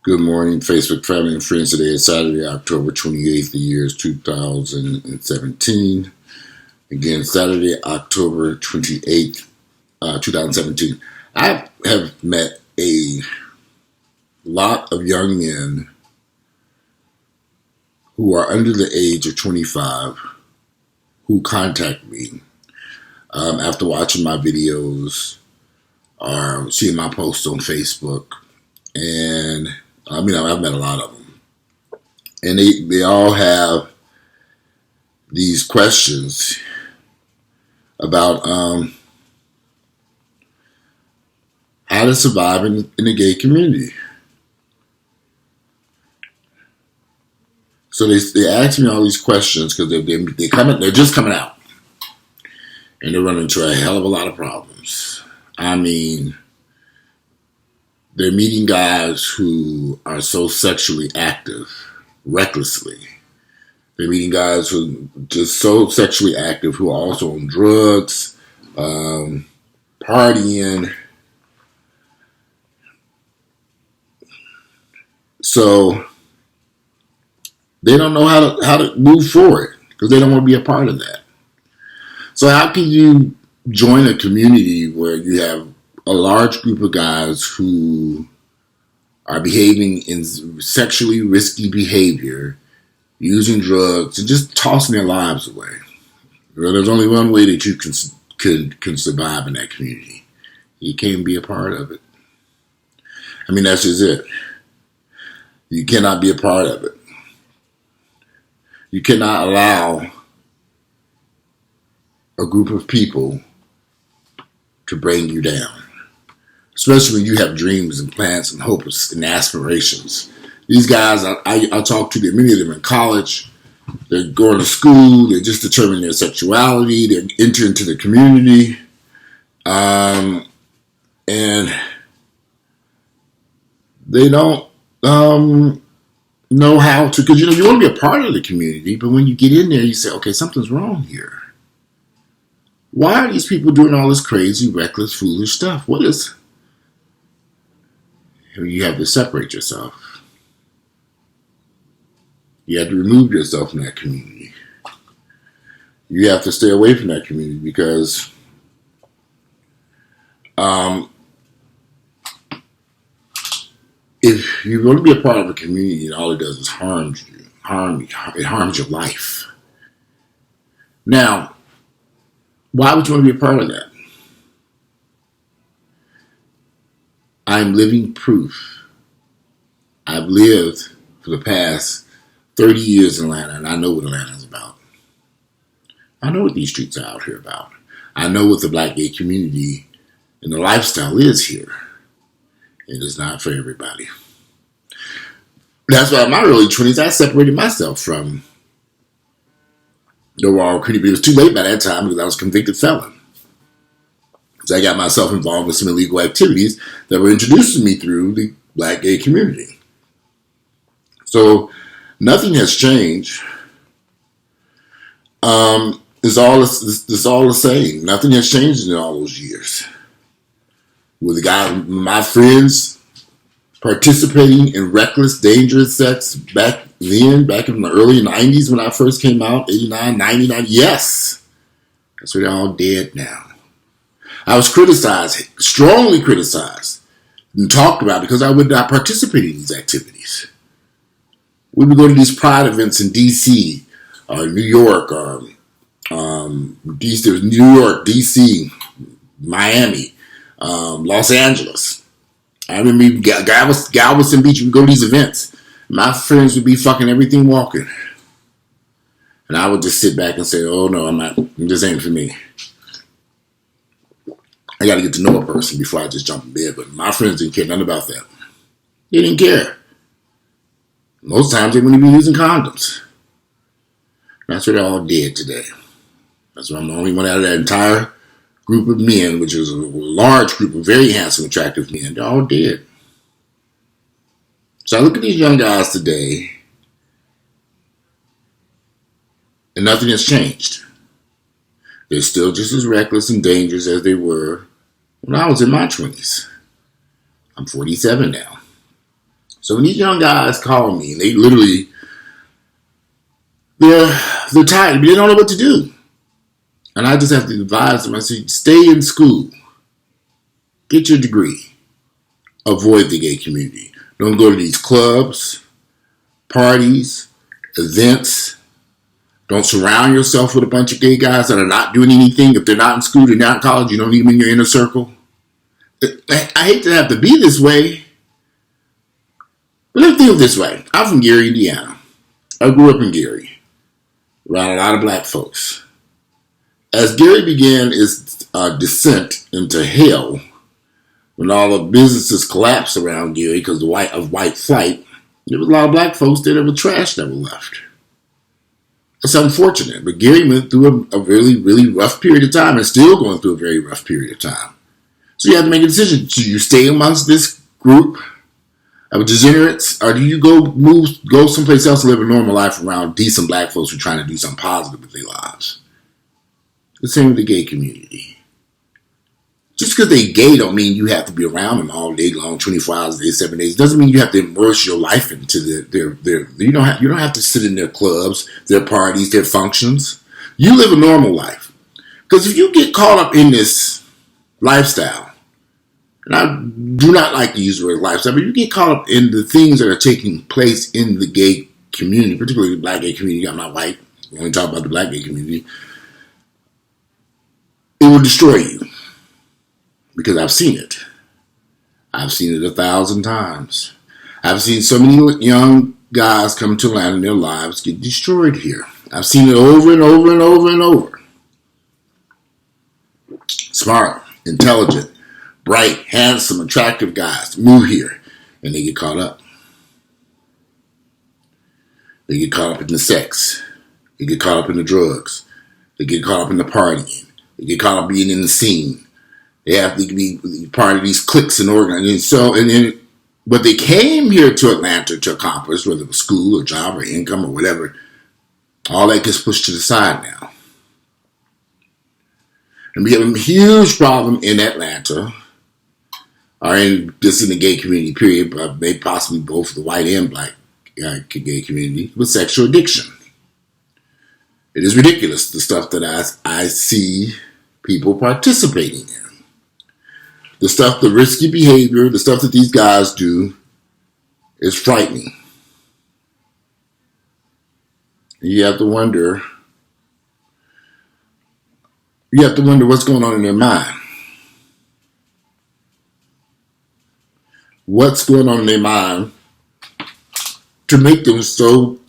Good morning, Facebook family and friends. Today is Saturday, October 28th, the year is 2017. Again, Saturday, October 28th, 2017. I have met a lot of young men who are under the age of 25 who contact me after watching my videos or seeing my posts on Facebook. And I've met a lot of them. And they all have these questions about how to survive in the gay community. So they ask me all these questions because they're just coming out. And they're running into a hell of a lot of problems. I mean, they're meeting guys who are so sexually active, recklessly. They're meeting guys who are just so sexually active, who are also on drugs, partying. So they don't know how to move forward because they don't want to be a part of that. So how can you join a community where you have a large group of guys who are behaving in sexually risky behavior, using drugs, and just tossing their lives away? Well, there's only one way that you can survive in that community. You can't be a part of it. I mean, that's just it. You cannot be a part of it. You cannot allow a group of people to bring you down. Especially when you have dreams and plans and hopes and aspirations. These guys, I talk to them, many of them in college. They're going to school. They're just determining their sexuality. They're entering into the community. And they don't know how to, because you want to be a part of the community, but when you get in there, you say, okay, something's wrong here. Why are these people doing all this crazy, reckless, foolish stuff? What is... You have to separate yourself. You have to remove yourself from that community. You have to stay away from that community because if you want to be a part of a community and all it does is it harms your life. Now, why would you want to be a part of that? I'm living proof. I've lived for the past 30 years in Atlanta, and I know what Atlanta's about. I know what these streets are out here about. I know what the black gay community and the lifestyle is here. It is not for everybody. That's why in my early 20s, I separated myself from the raw community. But it was too late by that time because I was a convicted felon. So I got myself involved with some illegal activities that were introduced to me through the black gay community. So nothing has changed. It's all the same. Nothing has changed in all those years. With my friends participating in reckless, dangerous sex back in the early 90s when I first came out, 89, 99, yes. That's what they're all dead now. I was criticized, strongly criticized, and talked about because I would not participate in these activities. We would go to these pride events in D.C. or New York or D.C. There was New York, D.C., Miami, Los Angeles. I remember Galveston Beach. We would go to these events. My friends would be fucking everything walking, and I would just sit back and say, "Oh no, I'm not. This ain't for me." I got to get to know a person before I just jump in bed. But my friends didn't care nothing about that. They didn't care. Most times they wouldn't be using condoms. That's what they're all dead today. That's why I'm the only one out of that entire group of men, which is a large group of very handsome, attractive men. They're all dead. So I look at these young guys today, and nothing has changed. They're still just as reckless and dangerous as they were when I was in my 20s. I'm 47 now. So when these young guys call me, they literally, they're tired, but they don't know what to do. And I just have to advise them. I say, stay in school. Get your degree. Avoid the gay community. Don't go to these clubs, parties, events. Don't surround yourself with a bunch of gay guys that are not doing anything. If they're not in school, they're not in college, you don't need them in your inner circle. I hate to have to be this way, but let's think of this way. I'm from Gary, Indiana. I grew up in Gary, around a lot of black folks. As Gary began its descent into hell, when all the businesses collapsed around Gary because of white flight, there was a lot of black folks there that were trash that were left. It's unfortunate, but Gary went through a really, really rough period of time and still going through a very rough period of time. So you have to make a decision. Do you stay amongst this group of degenerates, or do you go someplace else and live a normal life around decent black folks who are trying to do something positive with their lives? The same with the gay community. Just because they gay don't mean you have to be around them all day long, 24 hours a day, 7 days. It doesn't mean you have to immerse your life into their you don't have to sit in their clubs, their parties, their functions. You live a normal life. Because if you get caught up in this lifestyle, and I do not like to use the word lifestyle, but you get caught up in the things that are taking place in the gay community, particularly the black gay community. I'm not white. I only talk about the black gay community. It will destroy you. Because I've seen it. I've seen it 1,000 times. I've seen so many young guys come to Atlanta and their lives get destroyed here. I've seen it over and over and over and over. Smart, intelligent, bright, handsome, attractive guys move here and they get caught up. They get caught up in the sex. They get caught up in the drugs. They get caught up in the partying. They get caught up being in the scene. They have to be part of these cliques and organizations. And then what they came here to Atlanta to accomplish, whether it was school or job or income or whatever, all that gets pushed to the side now. And we have a huge problem in Atlanta, or in the gay community period, but maybe possibly both the white and black gay community, with sexual addiction. It is ridiculous, the stuff that I see people participating in. The stuff, the risky behavior, the stuff that these guys do is frightening. You have to wonder what's going on in their mind. What's going on in their mind to make them so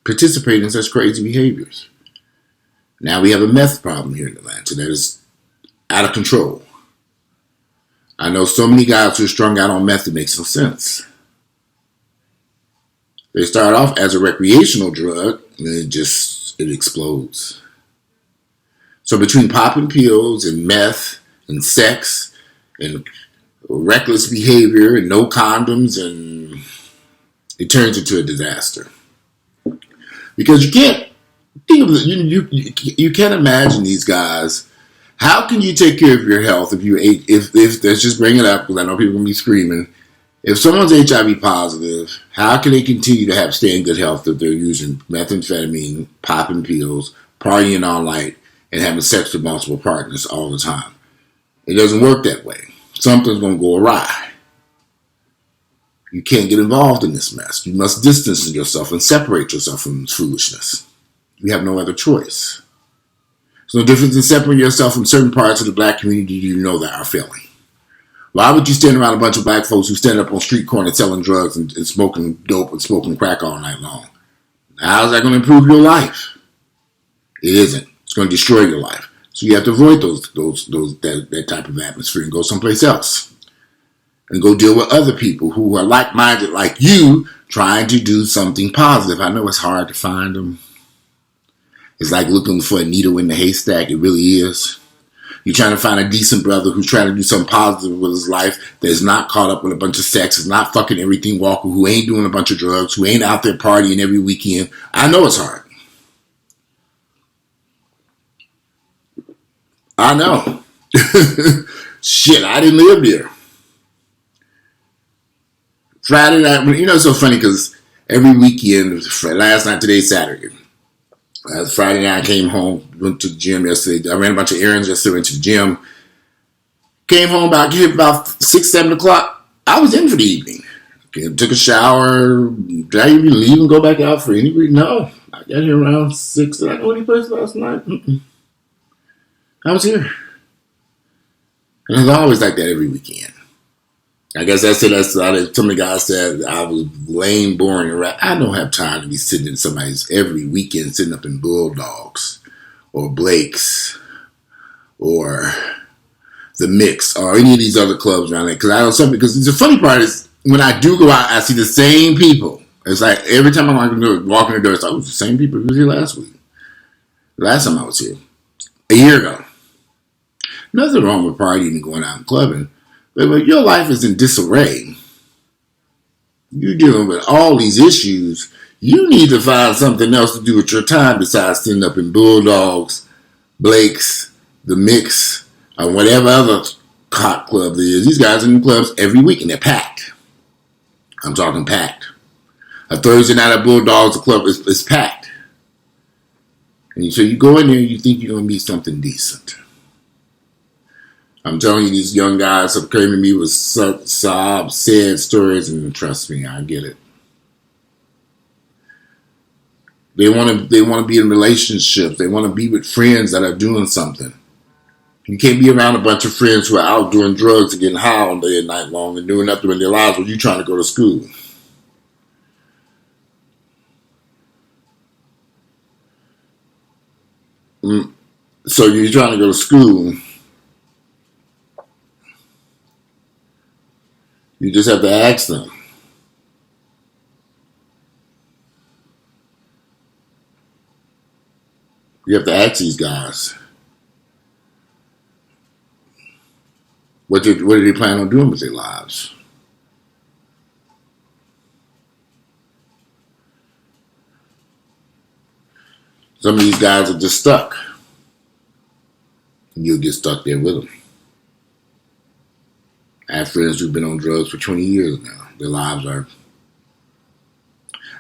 participate in such crazy behaviors. Now we have a meth problem here in Atlanta that is out of control. I know so many guys who are strung out on meth, it makes no sense. They start off as a recreational drug, and it explodes. So between popping pills and meth and sex and reckless behavior and no condoms, and it turns into a disaster. Because you can't think of it, you can't imagine these guys. How can you take care of your health if let's just bring it up because I know people are gonna be screaming. If someone's HIV positive, how can they continue to stay in good health if they're using methamphetamine, popping pills, partying all night, and having sex with multiple partners all the time? It doesn't work that way. Something's gonna go awry. You can't get involved in this mess. You must distance yourself and separate yourself from this foolishness. You have no other choice. There's no difference in separating yourself from certain parts of the black community you know that are failing. Why would you stand around a bunch of black folks who stand up on street corners selling drugs and smoking dope and smoking crack all night long? How is that going to improve your life? It isn't. It's going to destroy your life. So you have to avoid that type of atmosphere and go someplace else. And go deal with other people who are like-minded like you, trying to do something positive. I know it's hard to find them. It's like looking for a needle in the haystack. It really is. You're trying to find a decent brother who's trying to do something positive with his life, that's not caught up with a bunch of sex, is not fucking everything Walker, who ain't doing a bunch of drugs, who ain't out there partying every weekend. I know it's hard. I know. Shit, I didn't live there. Friday night, it's so funny because every weekend, last night, today's Saturday. Friday night, I came home, went to the gym yesterday. I ran a bunch of errands yesterday, went to the gym. Came home about 6, 7 o'clock. I was in for the evening. Took a shower. Did I even leave and go back out for any reason? No. I got here around 6. Did I go any place last night? I was here. And it's always like that every weekend. I guess that's some of the guys said I was lame, boring, and I don't have time to be sitting in somebody's every weekend sitting up in Bulldogs or Blake's or the Mix or any of these other clubs around there. Because the funny part is when I do go out, I see the same people. It's like every time I walk in the door, it's like, the same people who was here last week. Last time I was here, a year ago. Nothing wrong with partying and going out and clubbing. But when your life is in disarray, you're dealing with all these issues, you need to find something else to do with your time besides sitting up in Bulldogs, Blake's, the Mix, or whatever other hot club there is. These guys are in the clubs every week and they're packed. I'm talking packed. A Thursday night at Bulldogs, the club is packed. And so you go in there and you think you're going to meet something decent. I'm telling you, these young guys have came to me with sad stories, and trust me, I get it. They want to be in relationships. They want to be with friends that are doing something. You can't be around a bunch of friends who are out doing drugs and getting high all day and night long and doing nothing in their lives while you're trying to go to school. So you're trying to go to school. You just have to ask them. You have to ask these guys. What do they plan on doing with their lives? Some of these guys are just stuck. And you'll get stuck there with them. I have friends who've been on drugs for 20 years now. Their lives are...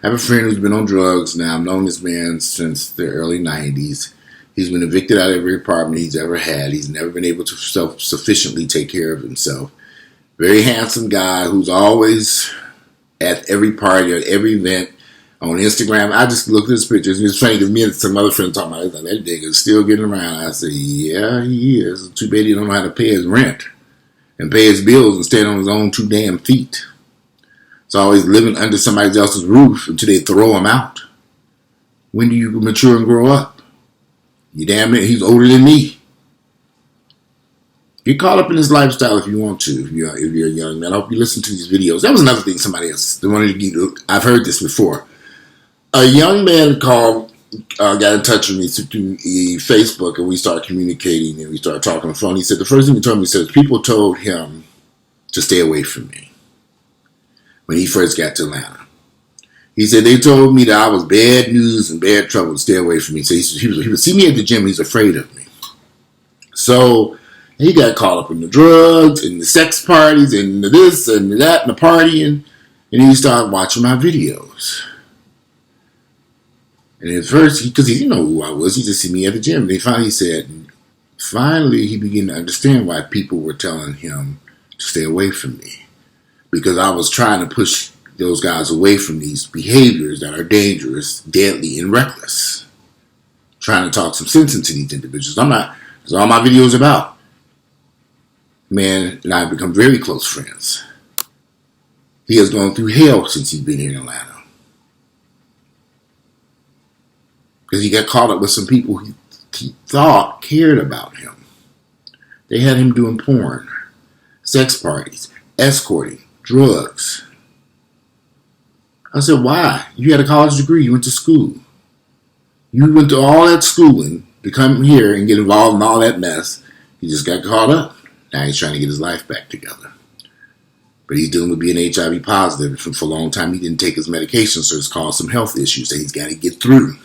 I have a friend who's been on drugs now. I've known this man since the early 90s. He's been evicted out of every apartment he's ever had. He's never been able to self-sufficiently take care of himself. Very handsome guy who's always at every party, at every event, on Instagram. I just looked at his pictures. It's funny to me and some other friends talking about it. Like, that nigga's still getting around. I say, yeah, he is. Too bad he don't know how to pay his rent and pay his bills and stand on his own 2 damn feet. It's always living under somebody else's roof until they throw him out. When do you mature and grow up? You damn it, he's older than me. Get caught up in his lifestyle if you want to, if you're a young man. I hope you listen to these videos. That was another thing somebody else wanted to get. I've heard this before. A young man got in touch with me through Facebook, and we started communicating, and we started talking on the phone. He said, the first thing he told me, he said, people told him to stay away from me when he first got to Atlanta. He said, they told me that I was bad news and bad trouble to stay away from me. So he would see me at the gym, he's afraid of me. So he got caught up in the drugs and the sex parties and the this and the that and the partying. And he started watching my videos. And at first, because he didn't know who I was, he just see me at the gym. And he finally he began to understand why people were telling him to stay away from me. Because I was trying to push those guys away from these behaviors that are dangerous, deadly, and reckless. Trying to talk some sense into these individuals. That's all my videos about. Man and I have become very close friends. He has gone through hell since he's been here in Atlanta. Because he got caught up with some people he thought cared about him. They had him doing porn, sex parties, escorting, drugs. I said, why? You had a college degree. You went to school. You went to all that schooling to come here and get involved in all that mess. He just got caught up. Now he's trying to get his life back together. But he's dealing with being HIV positive. For a long time, he didn't take his medication, so it's caused some health issues that he's got to get through.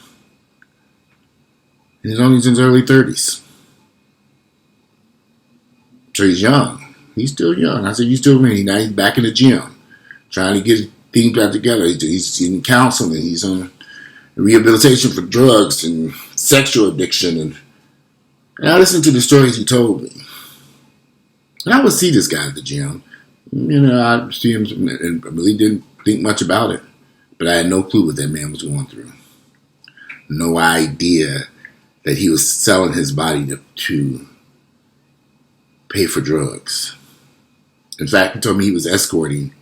And he's only in his early 30s. So he's young. He's still young. I said, you still mean? Now he's back in the gym, trying to get things back together. He's in counseling. He's on rehabilitation for drugs and sexual addiction. And I listened to the stories he told me. And I would see this guy at the gym. I see him and I really didn't think much about it. But I had no clue what that man was going through. No idea that he was selling his body to pay for drugs. In fact, he told me he was escorting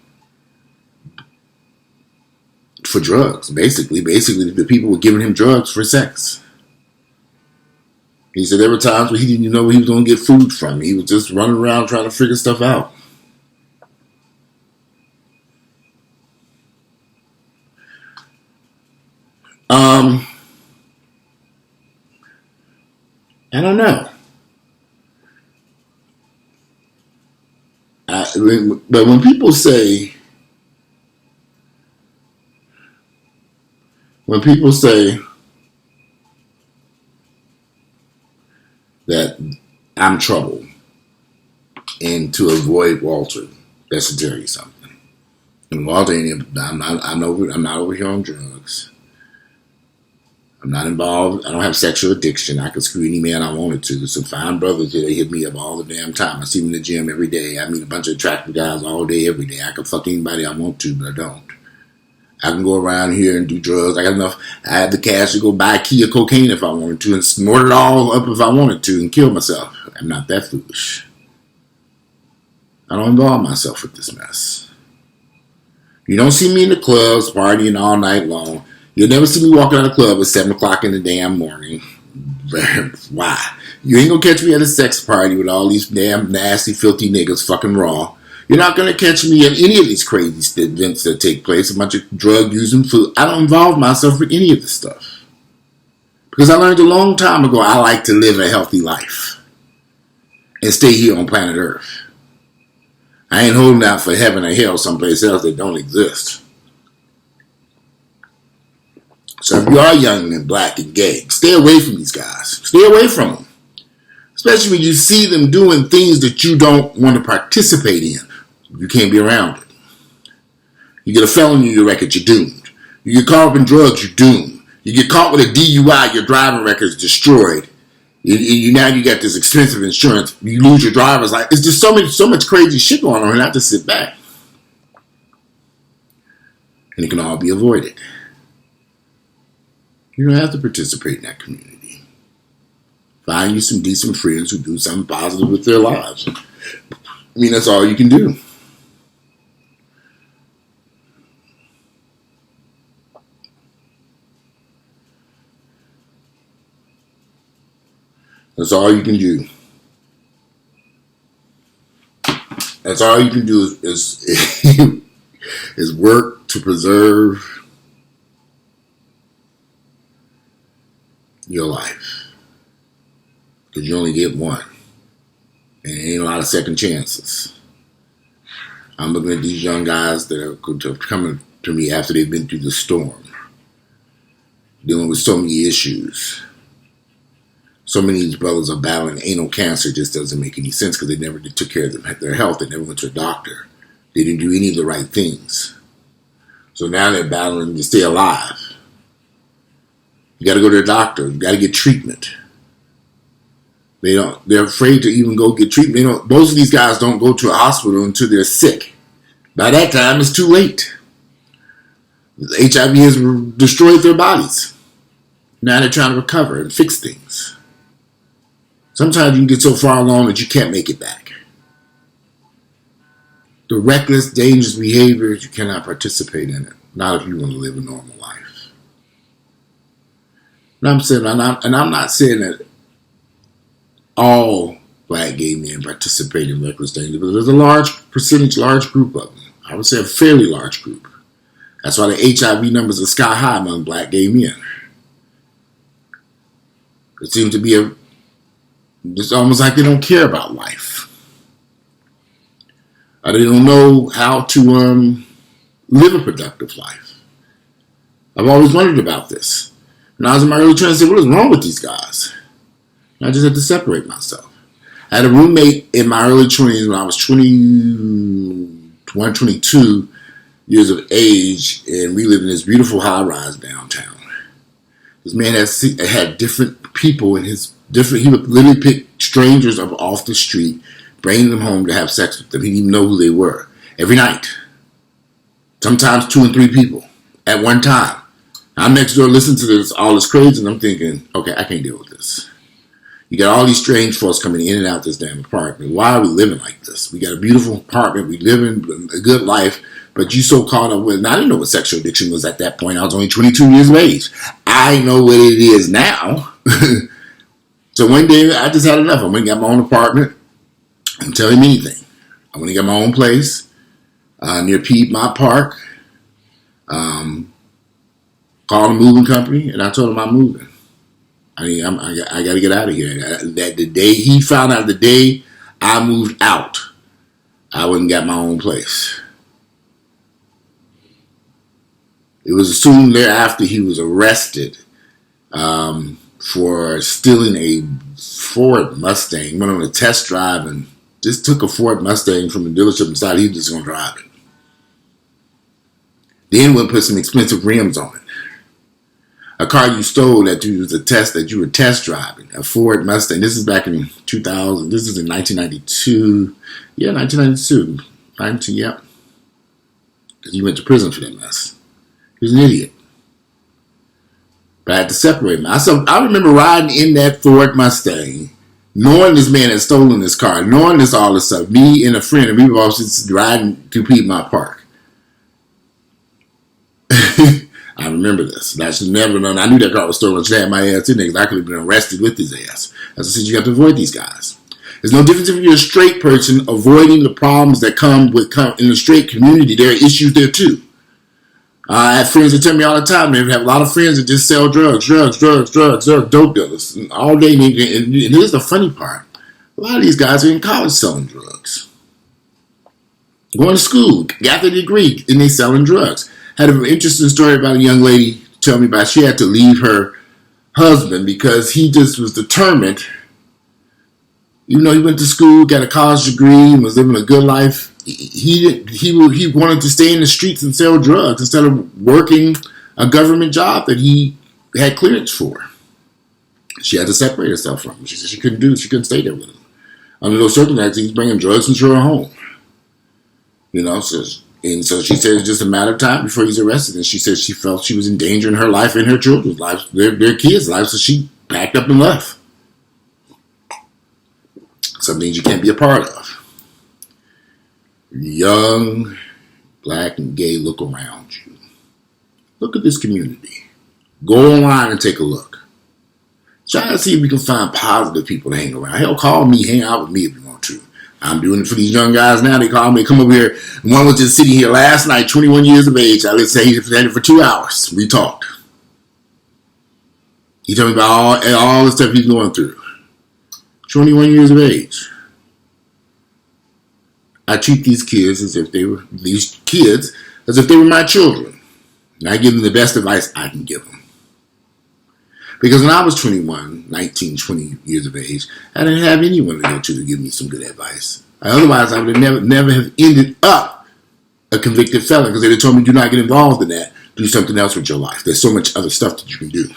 for drugs. Basically, the people were giving him drugs for sex. He said there were times where he didn't even know where he was going to get food from. He was just running around trying to figure stuff out. I don't know. But when people say that I'm trouble and to avoid Walter, that should tell you something. And Walter, I'm not over here on drugs. I'm not involved. I don't have sexual addiction. I could screw any man I wanted to. There's some fine brothers here. They hit me up all the damn time. I see them in the gym every day. I meet a bunch of attractive guys all day, every day. I can fuck anybody I want to, but I don't. I can go around here and do drugs. I got enough. I have the cash to go buy a key of cocaine if I wanted to and snort it all up if I wanted to and kill myself. I'm not that foolish. I don't involve myself with this mess. You don't see me in the clubs partying all night long. You'll never see me walking out of the club at 7 o'clock in the damn morning. Why? You ain't gonna catch me at a sex party with all these damn nasty, filthy niggas fucking raw. You're not gonna catch me at any of these crazy events that take place. A bunch of drug using food. I don't involve myself with any of this stuff. Because I learned a long time ago I like to live a healthy life. And stay here on planet Earth. I ain't holding out for heaven or hell someplace else that don't exist. So if you are young and black and gay, stay away from these guys. Stay away from them. Especially when you see them doing things that you don't want to participate in. You can't be around it. You get a felony in your record, you're doomed. You get caught up in drugs, you're doomed. You get caught with a DUI, your driving record is destroyed. Now you got this expensive insurance. You lose your driver's license. It's just so much crazy shit going on, and I have to sit back. And it can all be avoided. You don't have to participate in that community. Find you some decent friends who do something positive with their lives. I mean, that's all you can do. That's all you can do. That's all you can do is work to preserve your life. Because you only get one. And there ain't a lot of second chances. I'm looking at these young guys that are coming to me after they've been through the storm. Dealing with so many issues. So many of these brothers are battling anal cancer. Just doesn't make any sense because they never took care of their health. They never went to a doctor. They didn't do any of the right things. So now they're battling to stay alive. You got to go to a doctor. You got to get treatment. They're afraid to even go get treatment. Most of these guys don't go to a hospital until they're sick. By that time, it's too late. The HIV has destroyed their bodies. Now they're trying to recover and fix things. Sometimes you can get so far along that you can't make it back. The reckless, dangerous behaviors, you cannot participate in it. Not if you want to live a normal life. And I'm not saying that all black gay men participate in reckless danger, but there's a large group of them. I would say a fairly large group. That's why the HIV numbers are sky high among black gay men. It seems to be it's almost like they don't care about life. Or they don't know how to live a productive life. I've always wondered about this. And I was in my early 20s and said, what is wrong with these guys? And I just had to separate myself. I had a roommate in my early 20s when I was 21, 22 years of age, and we lived in this beautiful high-rise downtown. This man had different people in his different. He would literally pick strangers up off the street, bring them home to have sex with them. He didn't even know who they were every night. Sometimes 2 and 3 people at one time. I'm next door listening to this all this crazy, and I'm thinking, okay, I can't deal with this. You got all these strange folks coming in and out this damn apartment. Why are we living like this? We got a beautiful apartment. We live in a good life. But you so caught up with, and I didn't know what sexual addiction was at that point. I was only 22 years of age. I know what it is now. So one day, I just had enough. I went and got my own apartment. I didn't tell him anything. I went and got my own place near Piedmont Park. Called a moving company, and I told him I'm moving. I got to get out of here. That the day he found out, the day I moved out, I went and got my own place. It was soon thereafter he was arrested for stealing a Ford Mustang. Went on a test drive and just took a Ford Mustang from the dealership and decided he was just going to drive it. Then went and put some expensive rims on it. A car you stole that you were test driving, a Ford Mustang. This is back in 2000. This is in 1992. Yeah, 1992. 19, yep. Because he went to prison for that mess. He was an idiot. But I had to separate him. I remember riding in that Ford Mustang, knowing this man had stolen this car, knowing all this stuff. Me and a friend, and we were all just riding through Piedmont Park. I remember this. I should never known. I knew that car was stolen. I should have my ass in there because I could have been arrested with his ass. As I said, you have to avoid these guys. There's no difference if you're a straight person avoiding the problems that come in the straight community. There are issues there too. I have friends that tell me all the time, they have a lot of friends that just sell drugs, dope dealers, all day. And here's the funny part. A lot of these guys are in college selling drugs. Going to school, got their degree, and they selling drugs. Had an interesting story about a young lady tell me about she had to leave her husband because he just was determined. Even though he went to school, got a college degree, and was living a good life, he wanted to stay in the streets and sell drugs instead of working a government job that he had clearance for. She had to separate herself from him. She said she couldn't stay there with him. Under those circumstances, he's bringing drugs into her home. So she said it's just a matter of time before he's arrested. And she said she felt she was endangering her life and her children's lives, their kids' lives, so she packed up and left. Some things you can't be a part of. Young, black, and gay, look around you. Look at this community. Go online and take a look. Try to see if we can find positive people to hang around. Hell, call me, hang out with me if you want to. I'm doing it for these young guys now. They call me, come over here. One was just sitting here last night, 21 years of age. I let's say he was for 2 hours. We talked. He told me about all the stuff he's going through. 21 years of age. I treat these kids as if they were my children. And I give them the best advice I can give them. Because when I was 21, 19, 20 years of age, I didn't have anyone to go to give me some good advice. Otherwise, I would have never have ended up a convicted felon because they'd have told me, do not get involved in that. Do something else with your life. There's so much other stuff that you can do.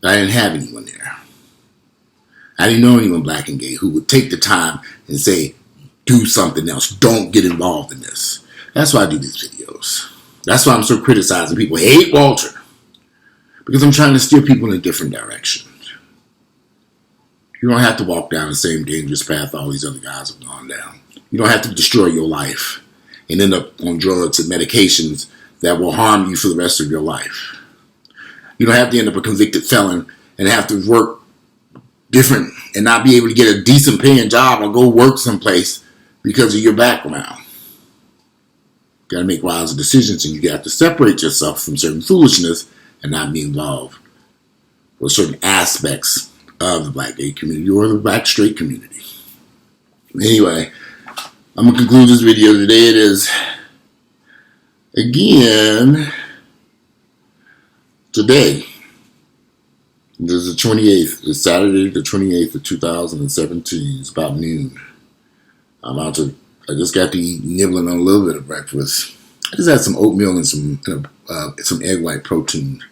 I didn't have anyone there. I didn't know anyone black and gay who would take the time and say, do something else. Don't get involved in this. That's why I do these videos. That's why I'm so criticizing people. Hate Walter. Because I'm trying to steer people in a different direction. You don't have to walk down the same dangerous path all these other guys have gone down. You don't have to destroy your life and end up on drugs and medications that will harm you for the rest of your life. You don't have to end up a convicted felon and have to work different and not be able to get a decent paying job or go work someplace because of your background. You got to make wise decisions, and you have to separate yourself from certain foolishness and not be involved with certain aspects of the black gay community or the black straight community. Anyway, I'm going to conclude this video today. It is, again, today This is the 28th. It's Saturday, the 28th of 2017. It's about noon. I just got to eat, nibbling on a little bit of breakfast. I just had some oatmeal and some egg white protein.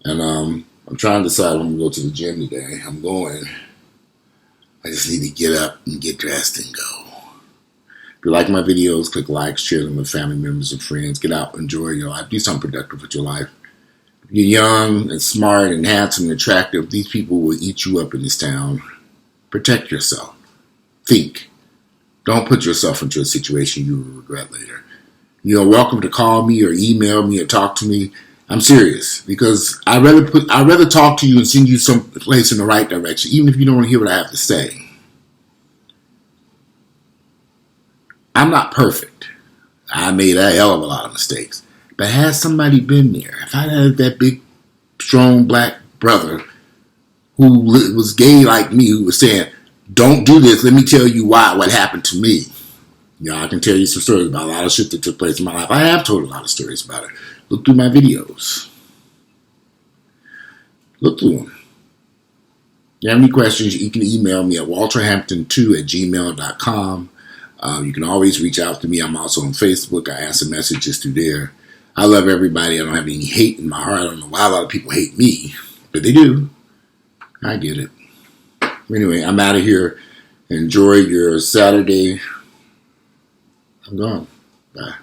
And I'm trying to decide if I'm going to go to the gym today. I'm going. I just need to get up and get dressed and go. If you like my videos, click like, share them with family members and friends. Get out, enjoy your life. Do something productive with your life. If you're young and smart and handsome and attractive, these people will eat you up in this town. Protect yourself. Think. Don't put yourself into a situation you will regret later. You're welcome to call me or email me or talk to me. I'm serious, because I'd rather talk to you and send you someplace in the right direction, even if you don't want to hear what I have to say. I'm not perfect. I made a hell of a lot of mistakes. But has somebody been there? If I had that big, strong black brother who was gay like me, who was saying, don't do this, let me tell you what happened to me. You know, I can tell you some stories about a lot of shit that took place in my life. I have told a lot of stories about it. Look through my videos. Look through them. If you have any questions, you can email me at walterhampton2@gmail.com. You can always reach out to me. I'm also on Facebook. I answer messages through there. I love everybody. I don't have any hate in my heart. I don't know why a lot of people hate me, but they do. I get it. Anyway, I'm out of here. Enjoy your Saturday. I'm gone. Bye.